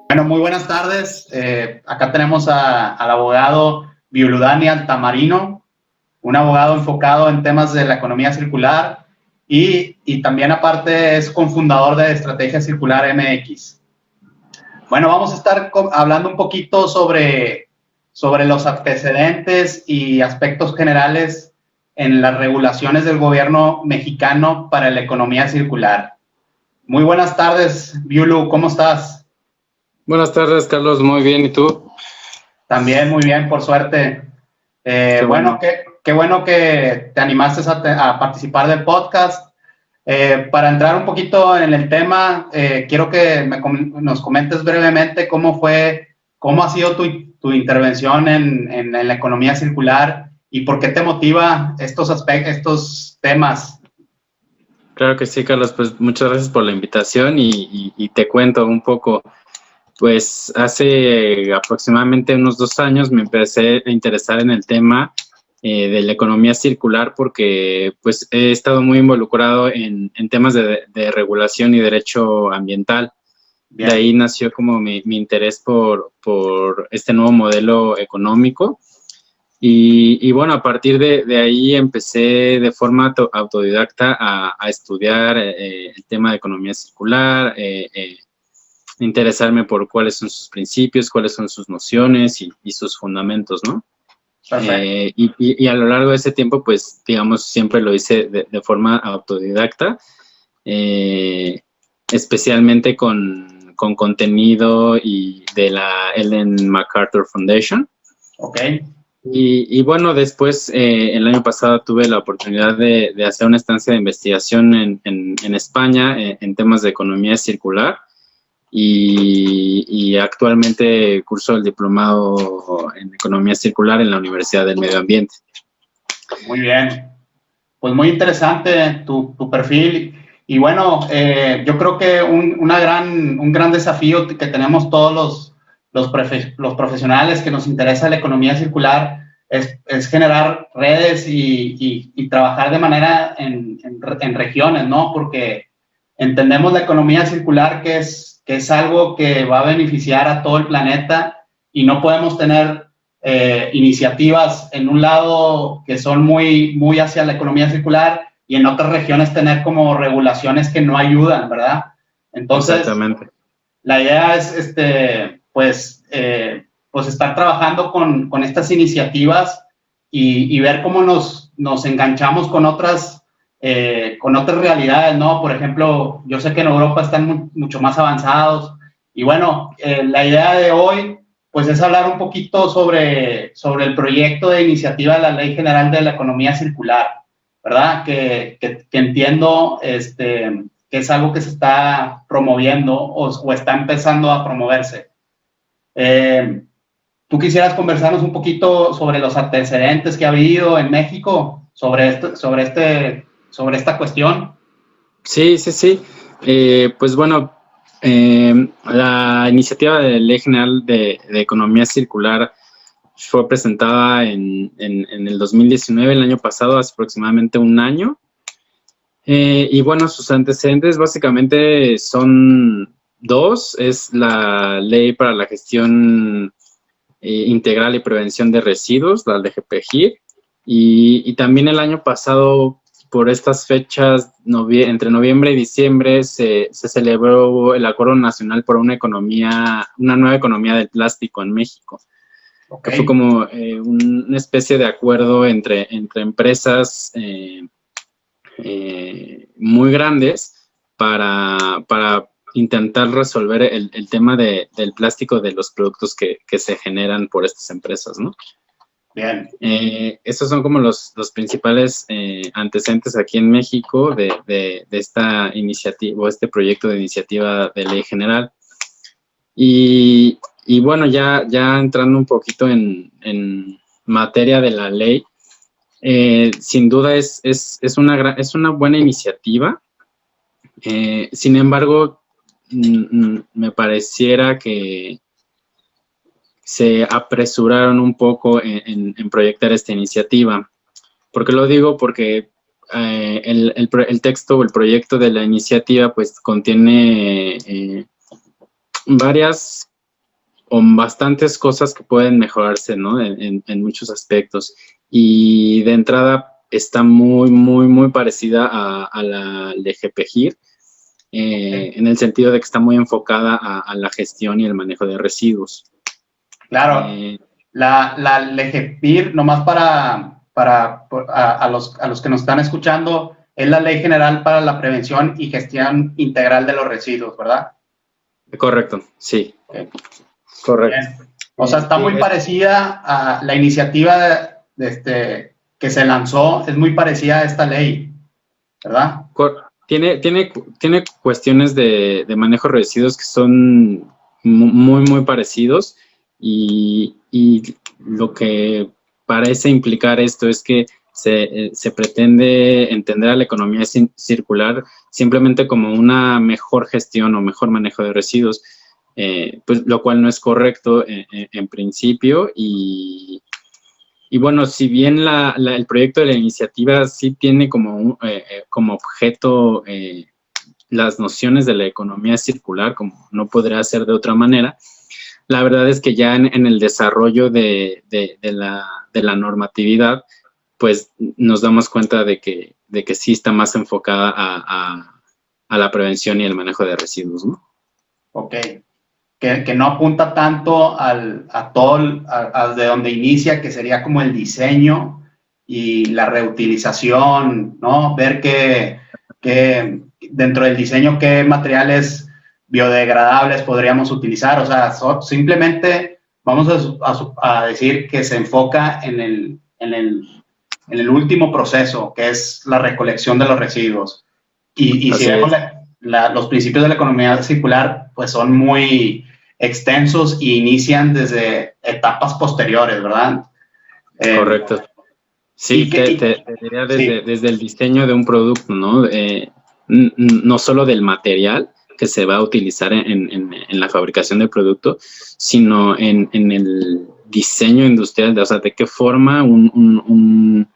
Bueno, muy buenas tardes. Acá tenemos al abogado Violudani Altamarino, un abogado enfocado en temas de la economía circular y también aparte es cofundador de Estrategia Circular MX. Bueno, vamos a estar hablando un poquito sobre los antecedentes y aspectos generales en las regulaciones del gobierno mexicano para la economía circular. Muy buenas tardes, Violu, ¿cómo estás? Buenas tardes, Carlos. Muy bien. ¿Y tú? También muy bien, por suerte. Qué Bueno, bueno. qué bueno que te animaste a participar del podcast. Para entrar un poquito en el tema, quiero que nos comentes brevemente cómo ha sido tu intervención en la economía circular y por qué te motiva estos temas. Claro que sí, Carlos. Pues muchas gracias por la invitación y te cuento un poco. Pues hace aproximadamente unos 2 años me empecé a interesar en el tema de la economía circular porque pues he estado muy involucrado en temas de regulación y derecho ambiental. De Bien. ahí nació como mi interés por este nuevo modelo económico. Y bueno, a partir de ahí empecé de forma autodidacta a estudiar el tema de economía circular, interesarme por cuáles son sus principios, cuáles son sus nociones y sus fundamentos, ¿no? Perfecto. Y a lo largo de ese tiempo, pues, digamos, siempre lo hice de forma autodidacta, eh, especialmente con contenido y de la Ellen MacArthur Foundation. Ok. Y bueno, después, el año pasado tuve la oportunidad de hacer una estancia de investigación en España en temas de economía circular y actualmente curso el diplomado en economía circular en la Universidad del Medio Ambiente. Muy bien. Pues muy interesante tu perfil. Y bueno, yo creo que un gran desafío que tenemos todos los profesionales que nos interesa la economía circular es generar redes y trabajar de manera en regiones, ¿no? Porque entendemos la economía circular que es algo que va a beneficiar a todo el planeta y no podemos tener iniciativas en un lado que son muy hacia la economía circular y en otras regiones tener como regulaciones que no ayudan, ¿verdad? Entonces, Exactamente. la idea es, pues estar trabajando con estas iniciativas y ver cómo nos enganchamos con otras realidades, ¿no? Por ejemplo, yo sé que en Europa están mucho más avanzados y bueno, la idea de hoy pues es hablar un poquito sobre el proyecto de iniciativa de la Ley General de la Economía Circular, ¿verdad? Que entiendo que es algo que se está promoviendo o está empezando a promoverse. ¿Tú quisieras conversarnos un poquito sobre los antecedentes que ha habido en México sobre esta cuestión? Sí, sí, sí. Pues bueno, la iniciativa de Ley General de Economía Circular fue presentada en el 2019, el año pasado, hace aproximadamente un año. Y bueno, sus antecedentes básicamente son dos. Es la Ley para la Gestión Integral y Prevención de Residuos, la LGPGI, y también el año pasado, por estas fechas, entre noviembre y diciembre, se celebró el Acuerdo Nacional por una nueva economía del plástico en México, que fue Ok, como una especie de acuerdo entre empresas muy grandes para intentar resolver el tema del plástico de los productos que se generan por estas empresas, ¿no? bien. Esos son como los principales antecedentes aquí en México de esta iniciativa o este proyecto de iniciativa de ley general. Y bueno, ya entrando un poquito en materia de la ley, sin duda es una buena iniciativa. Sin embargo, me pareciera que se apresuraron un poco en proyectar esta iniciativa. ¿Por qué lo digo? Porque el texto o el proyecto de la iniciativa pues contiene varias o bastantes cosas que pueden mejorarse, ¿no? En muchos aspectos. Y de entrada está muy parecida a la de GPGIR, en el sentido de que está muy enfocada a la gestión y el manejo de residuos. Claro, la LGPIR, nomás a los que nos están escuchando, es la Ley General para la Prevención y Gestión Integral de los Residuos, ¿verdad? Correcto, sí. Okay. Correcto. Bien. O sea, está muy parecida a la iniciativa que se lanzó, es muy parecida a esta ley, ¿verdad? Tiene cuestiones de manejo de residuos que son muy parecidos y lo que parece implicar esto es que se pretende entender a la economía circular simplemente como una mejor gestión o mejor manejo de residuos, pues lo cual no es correcto en principio y bueno, si bien el proyecto de la iniciativa sí tiene como objeto las nociones de la economía circular, como no podría ser de otra manera, la verdad es que ya en el desarrollo de la normatividad, pues nos damos cuenta de que sí está más enfocada a la prevención y el manejo de residuos, ¿no? Ok. Que no apunta tanto a de donde inicia, que sería como el diseño y la reutilización, ¿no? Ver que dentro del diseño qué materiales biodegradables podríamos utilizar. O sea, simplemente vamos a decir que se enfoca en el último proceso, que es la recolección de los residuos. Y si vemos los principios de la economía circular, pues son muy extensos y inician desde etapas posteriores, ¿verdad? Correcto. Sí, te diría desde el diseño de un producto, ¿no? No solo del material que se va a utilizar en la fabricación del producto, sino en el diseño industrial, o sea, de qué forma un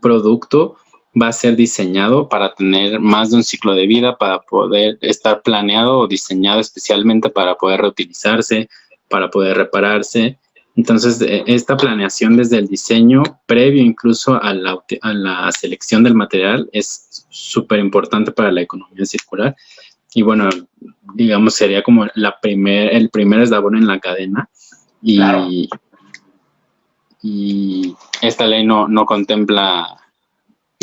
producto va a ser diseñado para tener más de un ciclo de vida, para poder estar planeado o diseñado especialmente para poder reutilizarse, para poder repararse. Entonces, esta planeación desde el diseño, previo incluso a la selección del material, es súper importante para la economía circular. Y bueno, digamos, sería como el primer eslabón en la cadena. Claro. Y esta ley no contempla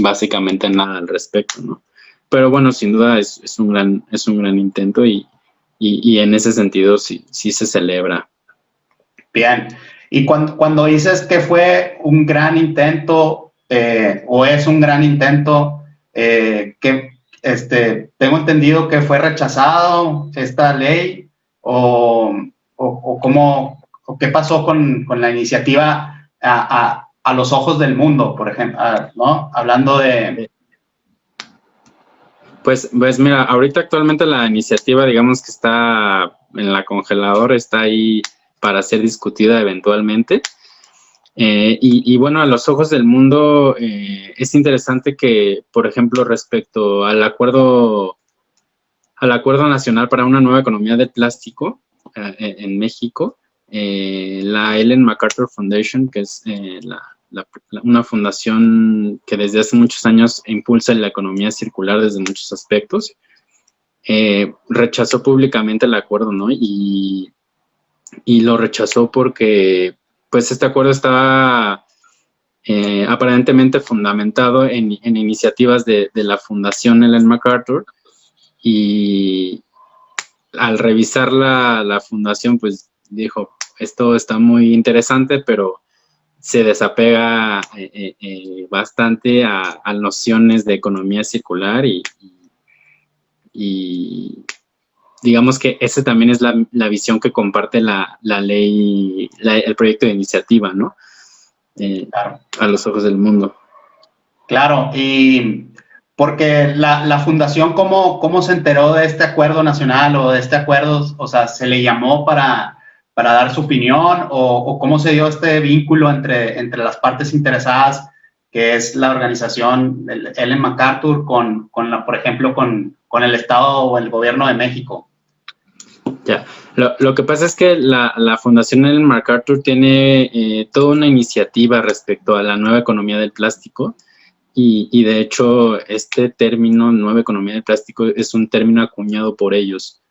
básicamente nada al respecto, ¿no? Pero bueno, sin duda es un gran intento y en ese sentido sí se celebra. Bien. Y cuando dices que fue un gran intento o es un gran intento, tengo entendido que fue rechazado esta ley o qué pasó con la iniciativa a los ojos del mundo, por ejemplo, ¿no? Hablando de... Pues mira, ahorita actualmente la iniciativa, digamos que está en la congeladora, está ahí para ser discutida eventualmente. Y bueno, a los ojos del mundo es interesante que, por ejemplo, respecto al acuerdo nacional para una nueva economía del plástico en México, la Ellen MacArthur Foundation, que es una fundación que desde hace muchos años impulsa la economía circular desde muchos aspectos, rechazó públicamente el acuerdo, ¿no? Y lo rechazó porque, pues, este acuerdo estaba aparentemente fundamentado en iniciativas de la Fundación Ellen MacArthur, y al revisar la fundación, pues, dijo, esto está muy interesante, pero se desapega bastante a nociones de economía circular y digamos que esa también es la visión que comparte la ley, el proyecto de iniciativa, ¿no? Claro. A los ojos del mundo. Claro, y porque la fundación, ¿cómo se enteró de este acuerdo nacional o de este acuerdo? O sea, ¿se le llamó para dar su opinión o cómo se dio este vínculo entre las partes interesadas que es la organización Ellen MacArthur por ejemplo, con el Estado o el gobierno de México. Ya, lo que pasa es que la Fundación Ellen MacArthur tiene toda una iniciativa respecto a la nueva economía del plástico y de hecho este término nueva economía del plástico es un término acuñado por ellos,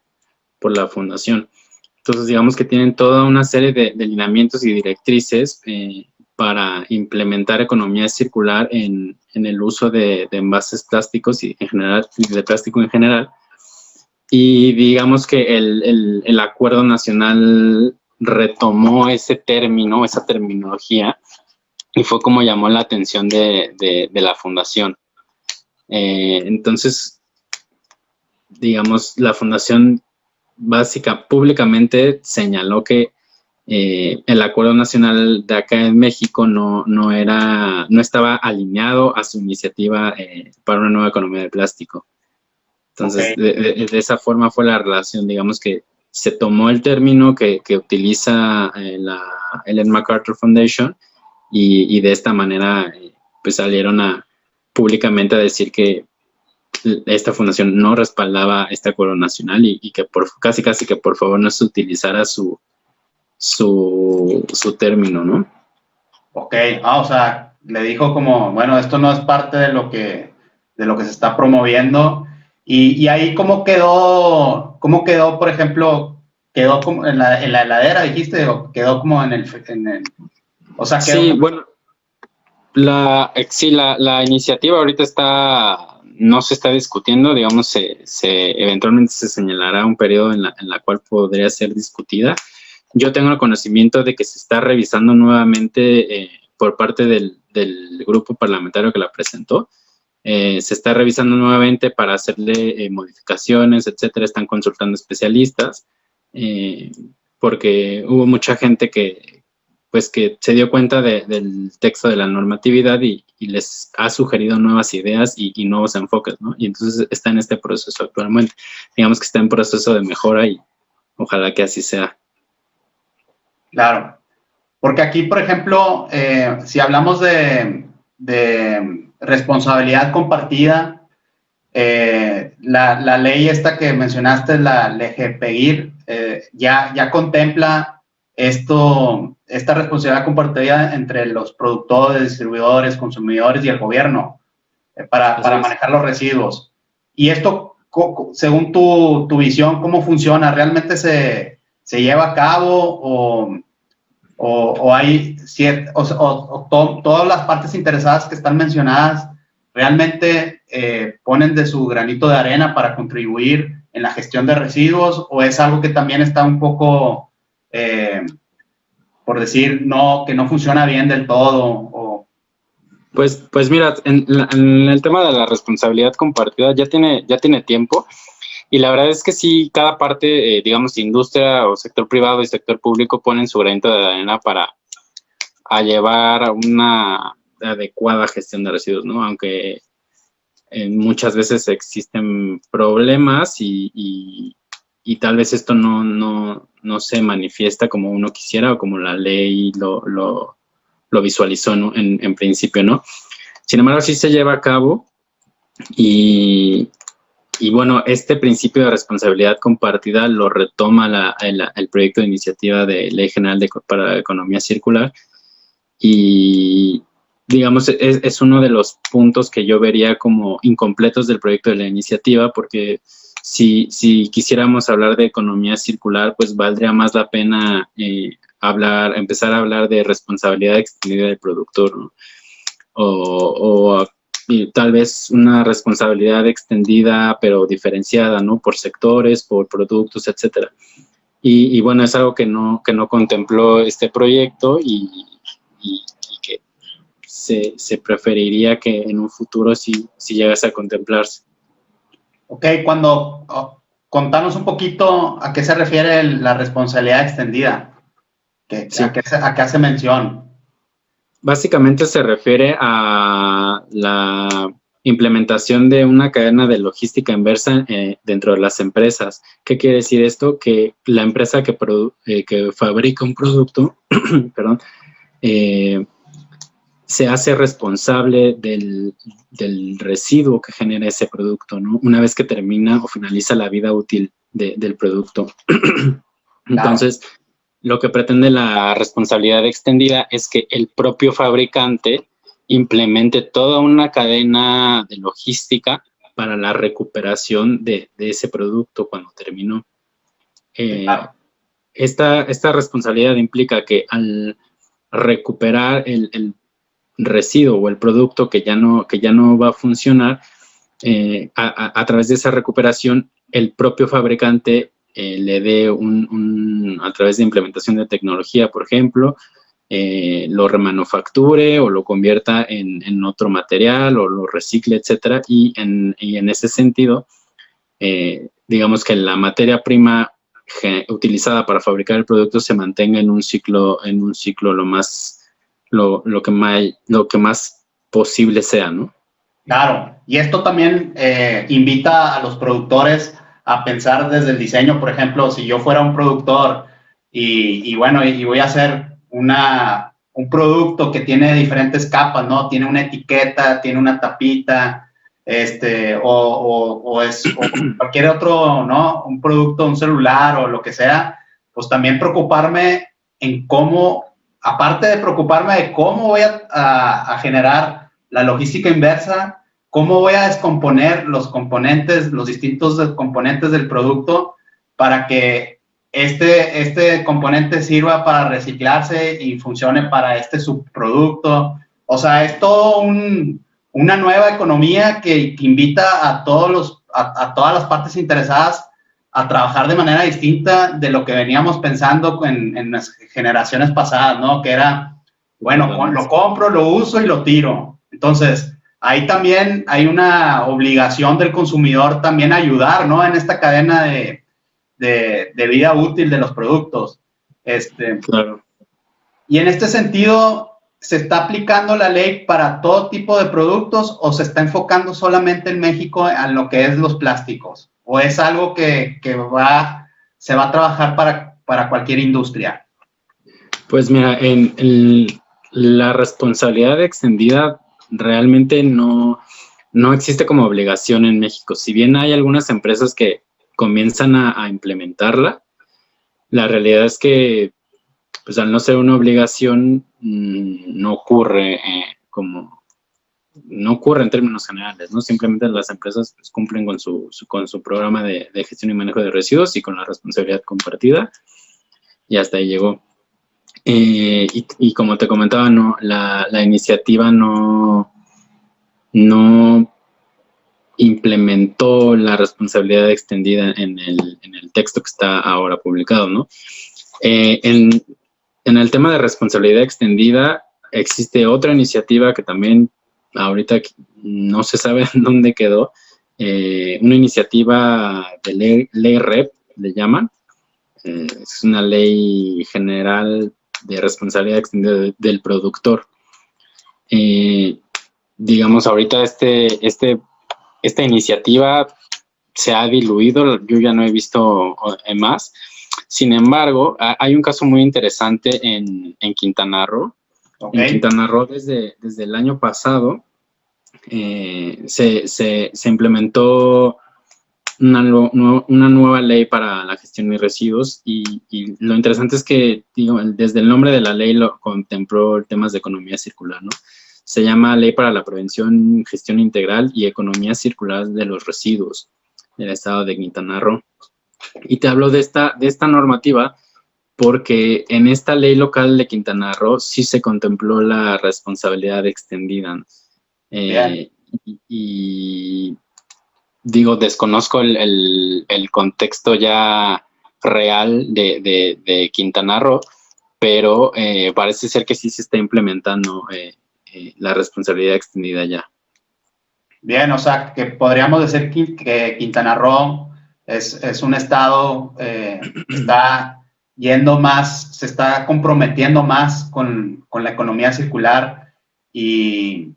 por la fundación. Entonces digamos que tienen toda una serie de lineamientos y directrices para implementar economía circular en el uso de envases plásticos y en general, de plástico en general. Y digamos que el Acuerdo Nacional retomó ese término, esa terminología, y fue como llamó la atención de la fundación. Entonces, digamos, la fundación públicamente señaló que el Acuerdo Nacional de acá en México no estaba alineado a su iniciativa para una nueva economía del plástico. Entonces, okay, de esa forma fue la relación, digamos que se tomó el término que utiliza la Ellen MacArthur Foundation y de esta manera pues salieron públicamente a decir que esta fundación no respaldaba este acuerdo nacional y que casi que por favor no se utilizara su término, ¿no? Ok, o sea, le dijo como, bueno, esto no es parte de lo que se está promoviendo. Y ahí cómo quedó, por ejemplo, quedó como en la heladera, dijiste, o quedó como en el o sea, quedó. Sí, bueno, la iniciativa ahorita no se está discutiendo, digamos, eventualmente se señalará un periodo en la cual podría ser discutida. Yo tengo el conocimiento de que se está revisando nuevamente por parte del grupo parlamentario que la presentó. Se está revisando nuevamente para hacerle modificaciones, etcétera. Están consultando especialistas porque hubo mucha gente que se dio cuenta del texto de la normatividad y les ha sugerido nuevas ideas y nuevos enfoques, ¿no? Y entonces está en este proceso actualmente. Digamos que está en proceso de mejora y ojalá que así sea. Claro, porque aquí, por ejemplo, si hablamos de responsabilidad compartida, la ley esta que mencionaste, la LGPEGIR, ya contempla esta responsabilidad compartida entre los productores, distribuidores, consumidores y el gobierno para manejar los residuos. Y esto, según tu visión, ¿cómo funciona? ¿Realmente se lleva a cabo o hay todas las partes interesadas que están mencionadas realmente ponen de su granito de arena para contribuir en la gestión de residuos, o es algo que también está un poco, por decir, que no funciona bien del todo? Pues mira, en el tema de la responsabilidad compartida ya tiene tiempo. Y la verdad es que sí, cada parte, digamos, industria o sector privado y sector público ponen su granito de arena para llevar una adecuada gestión de residuos, ¿no? Aunque muchas veces existen problemas y tal vez esto no se manifiesta como uno quisiera o como la ley lo visualizó, ¿no? en principio, ¿no? Sin embargo, sí se lleva a cabo y bueno, este principio de responsabilidad compartida lo retoma el proyecto de iniciativa de Ley General para la Economía Circular y, digamos, es uno de los puntos que yo vería como incompletos del proyecto de la iniciativa, porque si quisiéramos hablar de economía circular, pues valdría más la pena empezar a hablar de responsabilidad extendida del productor, ¿no? Y tal vez una responsabilidad extendida pero diferenciada, ¿no? Por sectores, por productos, etcétera. Y bueno, es algo que no contempló este proyecto y que se preferiría que en un futuro sí llegase a contemplarse. Ok, contanos un poquito a qué se refiere la responsabilidad extendida, Sí. a qué hace mención. Básicamente se refiere a la implementación de una cadena de logística inversa dentro de las empresas. ¿Qué quiere decir esto? Que la empresa que fabrica un producto, perdón, se hace responsable del residuo que genera ese producto, ¿no? Una vez que termina o finaliza la vida útil del producto. Entonces, lo que pretende la responsabilidad extendida es que el propio fabricante implemente toda una cadena de logística para la recuperación de ese producto cuando terminó. Esta responsabilidad implica que al recuperar el residuo o el producto que ya no va a funcionar, a través de esa recuperación, el propio fabricante le dé a través de implementación de tecnología, por ejemplo, lo remanufacture o lo convierta en otro material o lo recicle, etcétera, y en ese sentido, digamos que la materia prima utilizada para fabricar el producto se mantenga en un ciclo lo que más posible sea, ¿no? Claro, y esto también invita a los productores a pensar desde el diseño. Por ejemplo, si yo fuera un productor y voy a hacer un producto que tiene diferentes capas, ¿no? Tiene una etiqueta, tiene una tapita, o cualquier otro, ¿no? Un producto, un celular o lo que sea, pues también preocuparme en cómo, aparte de preocuparme de cómo voy a generar la logística inversa, cómo voy a descomponer los componentes, los distintos componentes del producto para que este componente sirva para reciclarse y funcione para este subproducto. O sea, es todo una nueva economía que invita a todas las partes interesadas a trabajar de manera distinta de lo que veníamos pensando en las generaciones pasadas, ¿no? Que era, bueno, lo compro, lo uso y lo tiro. Entonces, ahí también hay una obligación del consumidor también a ayudar, ¿no? En esta cadena de vida útil de los productos. Claro. Y en este sentido, ¿se está aplicando la ley para todo tipo de productos o se está enfocando solamente en México en lo que es los plásticos? ¿O es algo que se va a trabajar para cualquier industria? Pues mira, la responsabilidad extendida realmente no existe como obligación en México. Si bien hay algunas empresas que comienzan a implementarla, la realidad es que, pues al no ser una obligación, no ocurre no ocurre en términos generales, ¿no? Simplemente las empresas pues, cumplen con su programa de gestión y manejo de residuos y con la responsabilidad compartida, y hasta ahí llegó. Y como te comentaba, no, la iniciativa no implementó la responsabilidad extendida en el texto que está ahora publicado, ¿no? En el tema de responsabilidad extendida, existe otra iniciativa que también ahorita no se sabe dónde quedó, una iniciativa de ley REP, le llaman, es una ley general de responsabilidad extendida del productor. Digamos, ahorita esta iniciativa se ha diluido, yo ya no he visto más. Sin embargo, hay un caso muy interesante en Quintana Roo. Okay. En Quintana Roo, desde el año pasado, se implementó una nueva ley para la gestión de residuos y lo interesante es que, digo, desde el nombre de la ley lo contempló temas de economía circular, ¿no? Se llama Ley para la Prevención, Gestión Integral y Economía Circular de los Residuos del Estado de Quintana Roo. Y te hablo de esta normativa porque en esta ley local de Quintana Roo sí se contempló la responsabilidad extendida. Y digo, desconozco el contexto ya real de Quintana Roo, pero parece ser que sí se está implementando la responsabilidad extendida ya. Bien, o sea, que podríamos decir que Quintana Roo es un estado que está yendo más, se está comprometiendo más con la economía circular y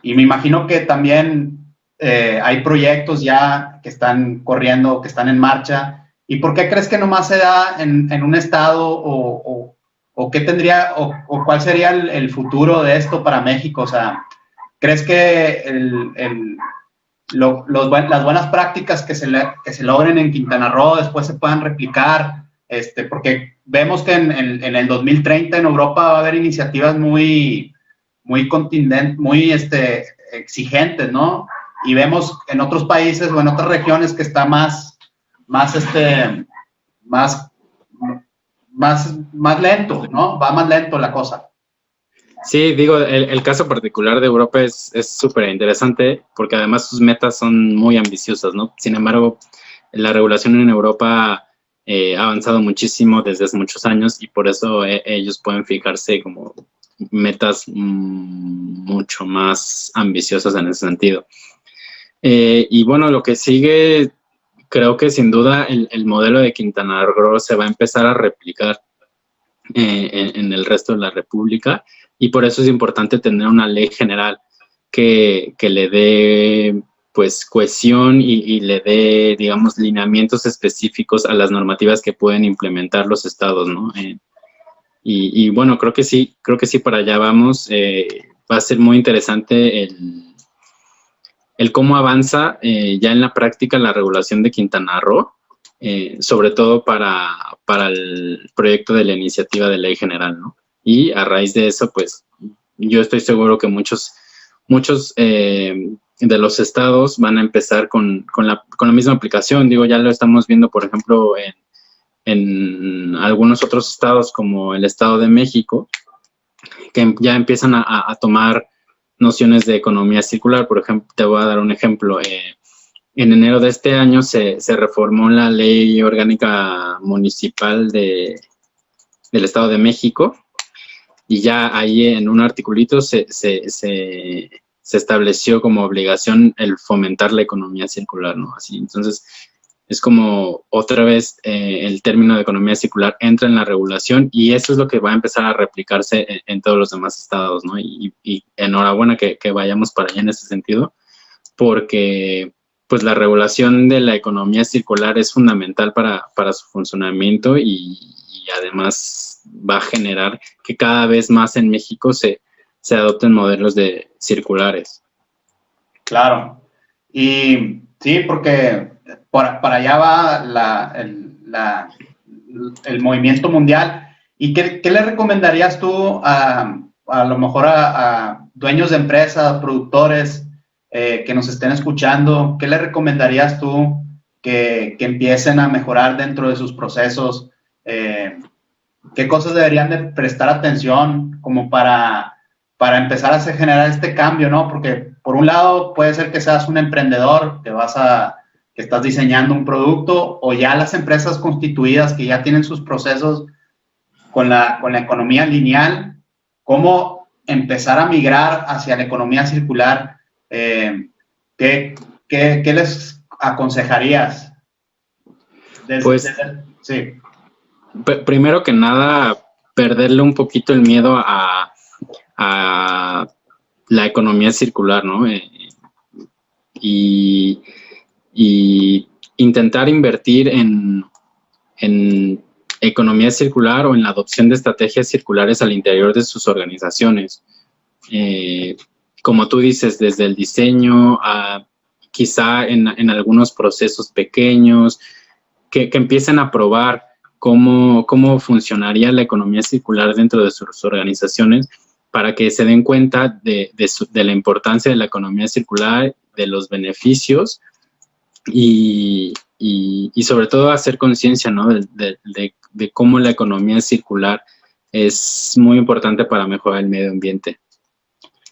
me imagino que también hay proyectos ya que están corriendo, que están en marcha. ¿Y por qué crees que nomás se da en un estado o o qué tendría, o cuál sería el futuro de esto para México? O sea, ¿crees que las buenas prácticas que se logren en Quintana Roo después se puedan replicar? Porque vemos que en el 2030 en Europa va a haber iniciativas muy contundentes, muy exigentes, ¿no? Y vemos en otros países o en otras regiones que está más lento, ¿no? Va más lento la cosa. Sí, digo, el caso particular de Europa es súper interesante porque además sus metas son muy ambiciosas, ¿no? Sin embargo, la regulación en Europa ha avanzado muchísimo desde hace muchos años y por eso ellos pueden fijarse como metas mucho más ambiciosas en ese sentido. Y bueno, lo que sigue, creo que sin duda el modelo de Quintana Roo se va a empezar a replicar en el resto de la República y por eso es importante tener una ley general que le dé pues cohesión y le dé, digamos, lineamientos específicos a las normativas que pueden implementar los estados, ¿no? Y bueno, creo que sí, para allá vamos. Va a ser muy interesante el cómo avanza ya en la práctica la regulación de Quintana Roo, sobre todo para el proyecto de la iniciativa de ley general, ¿no? Y a raíz de eso, pues, yo estoy seguro que muchos de los estados van a empezar con la misma aplicación. Digo, ya lo estamos viendo, por ejemplo, en algunos otros estados como el Estado de México, que ya empiezan a tomar nociones de economía circular. Por ejemplo, te voy a dar un ejemplo. En enero de este año se reformó la ley orgánica municipal del Estado de México y ya ahí en un articulito se estableció como obligación el fomentar la economía circular, ¿no? Así, entonces, es como otra vez el término de economía circular entra en la regulación y eso es lo que va a empezar a replicarse en todos los demás estados, ¿no? Y enhorabuena que vayamos para allá en ese sentido, porque pues la regulación de la economía circular es fundamental para su funcionamiento y además va a generar que cada vez más en México se adopten modelos circulares. Claro. Y sí, porque para allá va el movimiento mundial. ¿Y qué le recomendarías tú a lo mejor a dueños de empresas, productores que nos estén escuchando? ¿Qué le recomendarías tú que empiecen a mejorar dentro de sus procesos? ¿Qué cosas deberían de prestar atención como para empezar a generar este cambio, ¿no? Porque por un lado puede ser que seas un emprendedor, que estás diseñando un producto, o ya las empresas constituidas que ya tienen sus procesos con la economía lineal, ¿cómo empezar a migrar hacia la economía circular? ¿Qué les aconsejarías? Sí. Primero que nada, perderle un poquito el miedo a la economía circular, ¿no? Y intentar invertir en economía circular o en la adopción de estrategias circulares al interior de sus organizaciones. Como tú dices, desde el diseño a quizá en algunos procesos pequeños, que empiecen a probar cómo funcionaría la economía circular dentro de sus organizaciones para que se den cuenta de la importancia de la economía circular, de los beneficios y sobre todo hacer conciencia, ¿no? de cómo la economía circular es muy importante para mejorar el medio ambiente.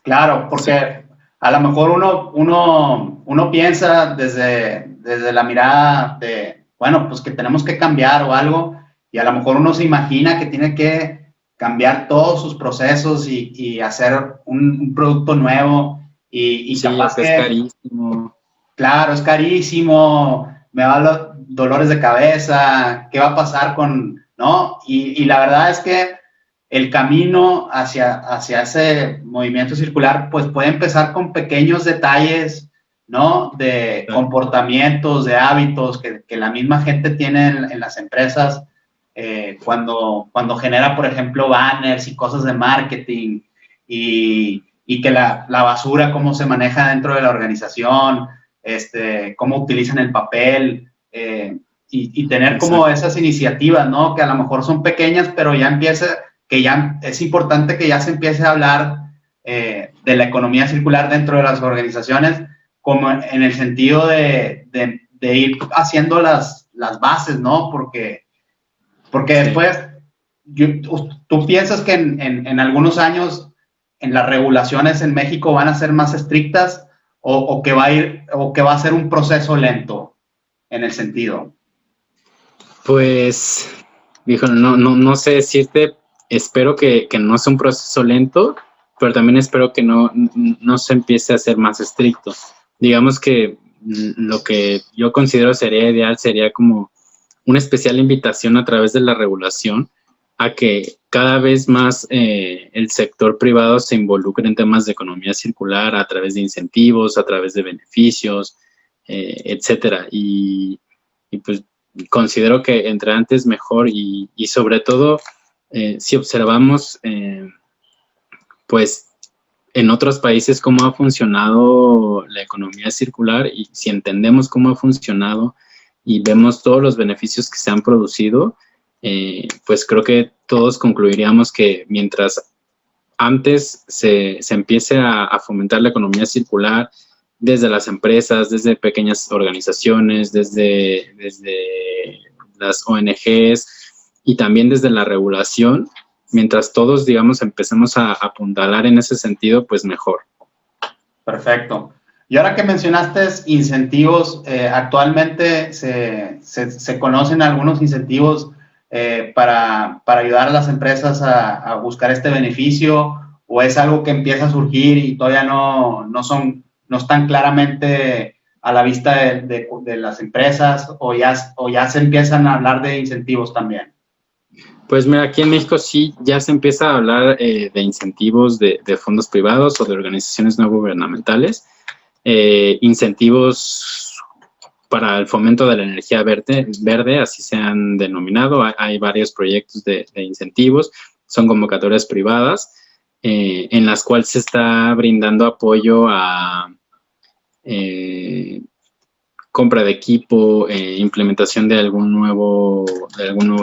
Claro, porque a lo mejor uno piensa desde la mirada de, bueno, pues que tenemos que cambiar o algo, y a lo mejor uno se imagina que tiene que cambiar todos sus procesos y hacer un producto nuevo y sí, capaz que es carísimo. Claro, es carísimo, me va a dar dolores de cabeza, ¿qué va a pasar no? Y la verdad es que el camino hacia ese movimiento circular, pues puede empezar con pequeños detalles, ¿no? De comportamientos, de hábitos que la misma gente tiene en las empresas, cuando genera, por ejemplo, banners y cosas de marketing y que la basura, cómo se maneja dentro de la organización, cómo utilizan el papel, y tener como esas iniciativas, ¿no? Que a lo mejor son pequeñas, pero ya es importante que ya se empiece a hablar de la economía circular dentro de las organizaciones, como en el sentido de ir haciendo las bases, ¿no? Porque después, tú piensas que en algunos años en las regulaciones en México van a ser más estrictas o que va a ser un proceso lento en el sentido. Pues, híjole, no sé decirte, espero que no sea un proceso lento, pero también espero que no se empiece a ser más estricto. Digamos que lo que yo considero sería ideal sería como una especial invitación a través de la regulación a que cada vez más el sector privado se involucre en temas de economía circular a través de incentivos, a través de beneficios, etcétera. Y pues considero que entre antes mejor y sobre todo si observamos pues en otros países cómo ha funcionado la economía circular y si entendemos cómo ha funcionado y vemos todos los beneficios que se han producido, pues creo que todos concluiríamos que mientras antes se empiece a fomentar la economía circular desde las empresas, desde pequeñas organizaciones, desde las ONGs y también desde la regulación, mientras todos, digamos, empecemos a apuntalar en ese sentido, pues mejor. Perfecto. Y ahora que mencionaste incentivos, actualmente se conocen algunos incentivos para ayudar a las empresas a buscar este beneficio, o es algo que empieza a surgir y todavía no están claramente a la vista de las empresas, o ya se empiezan a hablar de incentivos también. Pues mira, aquí en México sí ya se empieza a hablar de incentivos de fondos privados o de organizaciones no gubernamentales, incentivos para el fomento de la energía verde, así se han denominado. Hay varios proyectos de incentivos, son convocatorias privadas en las cuales se está brindando apoyo a compra de equipo, implementación de algún nuevo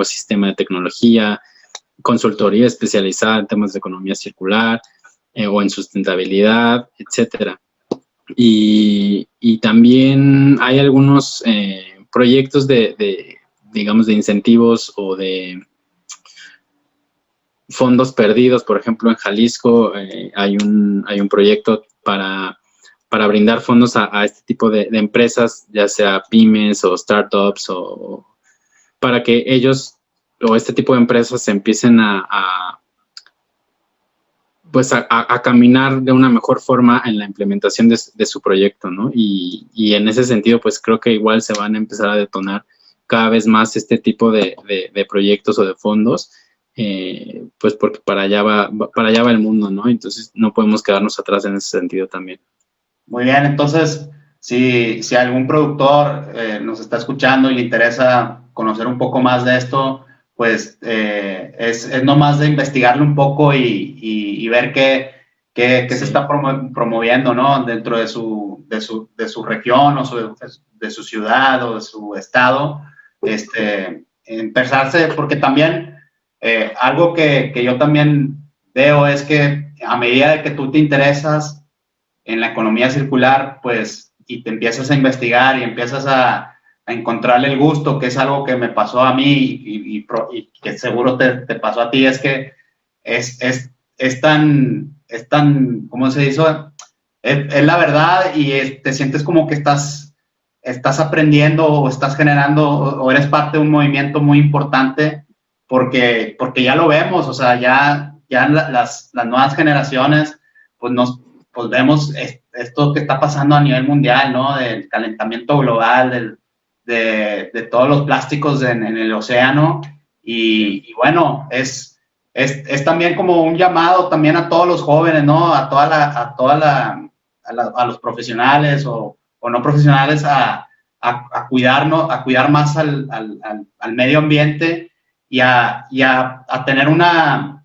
sistema de tecnología, consultoría especializada en temas de economía circular o en sustentabilidad, etcétera. Y también hay algunos proyectos digamos, de incentivos o de fondos perdidos. Por ejemplo, en Jalisco hay un proyecto para brindar fondos a este tipo de empresas, ya sea pymes o startups, o para que ellos o este tipo de empresas se empiecen a caminar de una mejor forma en la implementación de su proyecto, ¿no? Y en ese sentido, pues creo que igual se van a empezar a detonar cada vez más este tipo de proyectos o de fondos, pues porque para allá va el mundo, ¿no? Entonces no podemos quedarnos atrás en ese sentido también. Muy bien, entonces, si algún productor nos está escuchando y le interesa conocer un poco más de esto, pues es nomás de investigarlo un poco y ver qué se está promoviendo, ¿no? Dentro de su región o de su ciudad o de su estado. Empezarse, porque también algo que yo también veo es que a medida de que tú te interesas en la economía circular, pues, y te empiezas a investigar y empiezas a encontrarle el gusto, que es algo que me pasó a mí y que seguro te pasó a ti, es que es tan, ¿cómo se dice? Es la verdad, y te sientes como que estás aprendiendo o estás generando o eres parte de un movimiento muy importante, porque ya lo vemos, o sea, ya las nuevas generaciones, pues vemos esto que está pasando a nivel mundial, ¿no? Del calentamiento global, de todos los plásticos en el océano, y bueno, es también como un llamado también a todos los jóvenes, ¿no? A los profesionales o no profesionales a cuidarnos, a cuidar más al medio ambiente a tener una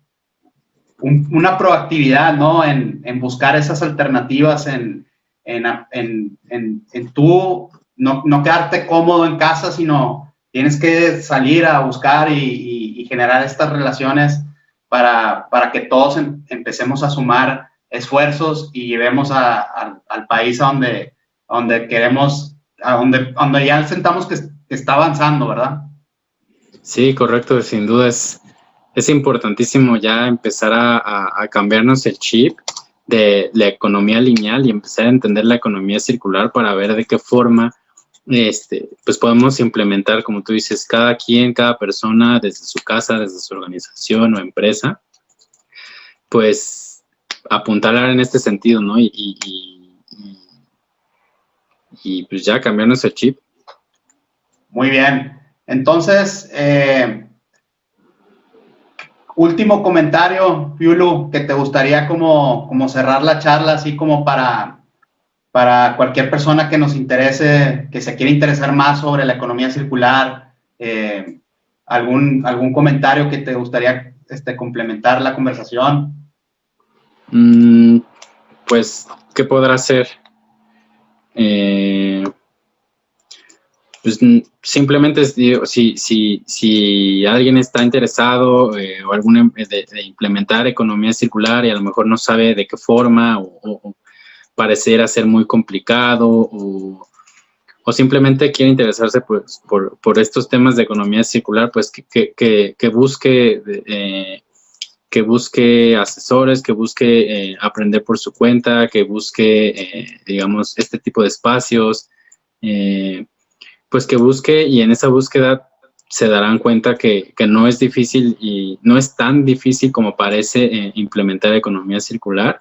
proactividad, ¿no? En buscar esas alternativas, en tú no quedarte cómodo en casa, sino tienes que salir a buscar y generar estas relaciones para que todos empecemos a sumar esfuerzos y llevemos al país a donde queremos, donde ya sentamos que está avanzando, ¿verdad? Sí, correcto, sin duda es importantísimo ya empezar a cambiarnos el chip de la economía lineal y empezar a entender la economía circular para ver de qué forma pues podemos implementar, como tú dices, cada persona desde su casa, desde su organización o empresa, pues apuntalar en este sentido, ¿no? Y pues ya cambiarnos el chip. Muy bien. Entonces, último comentario, Piulu, que te gustaría como cerrar la charla, así como para cualquier persona que nos interese, que se quiera interesar más sobre la economía circular, algún comentario que te gustaría complementar la conversación. Pues, ¿qué podrá hacer? Pues simplemente digo, si alguien está interesado o de implementar economía circular y a lo mejor no sabe de qué forma o pareciera ser muy complicado o simplemente quiere interesarse pues, por estos temas de economía circular, pues que busque asesores, que busque aprender por su cuenta, que busque, digamos, este tipo de espacios, pues que busque y en esa búsqueda se darán cuenta que no es difícil y no es tan difícil como parece implementar economía circular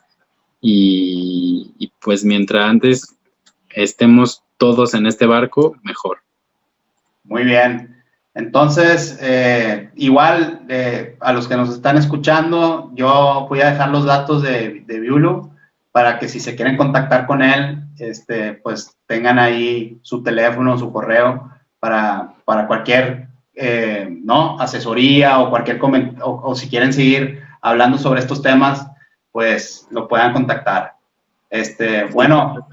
y pues mientras antes estemos todos en este barco, mejor. Muy bien. Entonces, igual a los que nos están escuchando, yo voy a dejar los datos de Piulu para que si se quieren contactar con él, pues tengan ahí su teléfono, su correo para cualquier ¿no? asesoría o cualquier comentario, o si quieren seguir hablando sobre estos temas, pues lo puedan contactar. Bueno.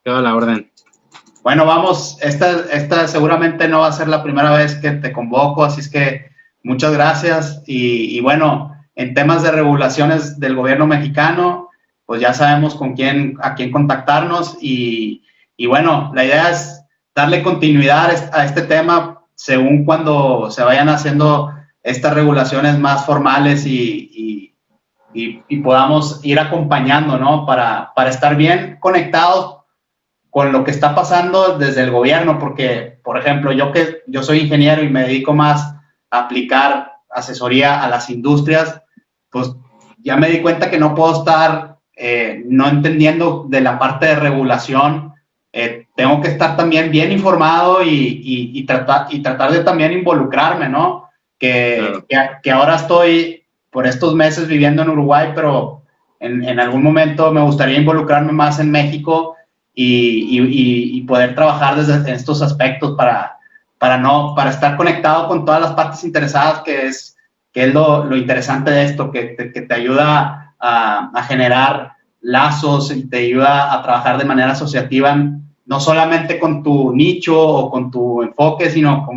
Queda la orden. Bueno, vamos, esta seguramente no va a ser la primera vez que te convoco, así es que muchas gracias. Y bueno, en temas de regulaciones del gobierno mexicano, pues ya sabemos a quién contactarnos y bueno, la idea es darle continuidad a este tema según cuando se vayan haciendo estas regulaciones más formales y podamos ir acompañando, ¿no? Para estar bien conectados con lo que está pasando desde el gobierno, porque, por ejemplo, yo soy ingeniero y me dedico más a aplicar asesoría a las industrias, pues ya me di cuenta que no puedo estar no entendiendo de la parte de regulación. Tengo que estar también bien informado y tratar de también involucrarme, ¿no? Claro. Que ahora estoy por estos meses viviendo en Uruguay, pero en algún momento me gustaría involucrarme más en México y poder trabajar desde estos aspectos para estar conectado con todas las partes interesadas, que es lo interesante de esto, que te ayuda a generar lazos y te ayuda a trabajar de manera asociativa, no solamente con tu nicho o con tu enfoque, sino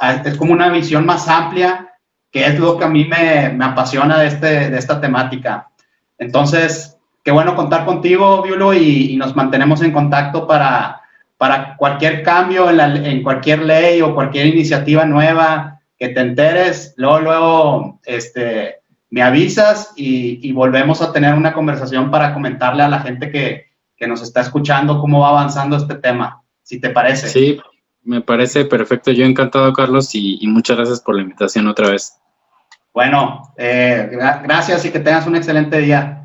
es como una visión más amplia, que es lo que a mí me apasiona de esta temática. Entonces, qué bueno contar contigo, Piulu, y nos mantenemos en contacto para cualquier cambio en cualquier ley o cualquier iniciativa nueva que te enteres, luego me avisas y volvemos a tener una conversación para comentarle a la gente que nos está escuchando cómo va avanzando este tema, si te parece. Sí, me parece perfecto. Yo encantado, Carlos, y muchas gracias por la invitación otra vez. Bueno, gracias y que tengas un excelente día.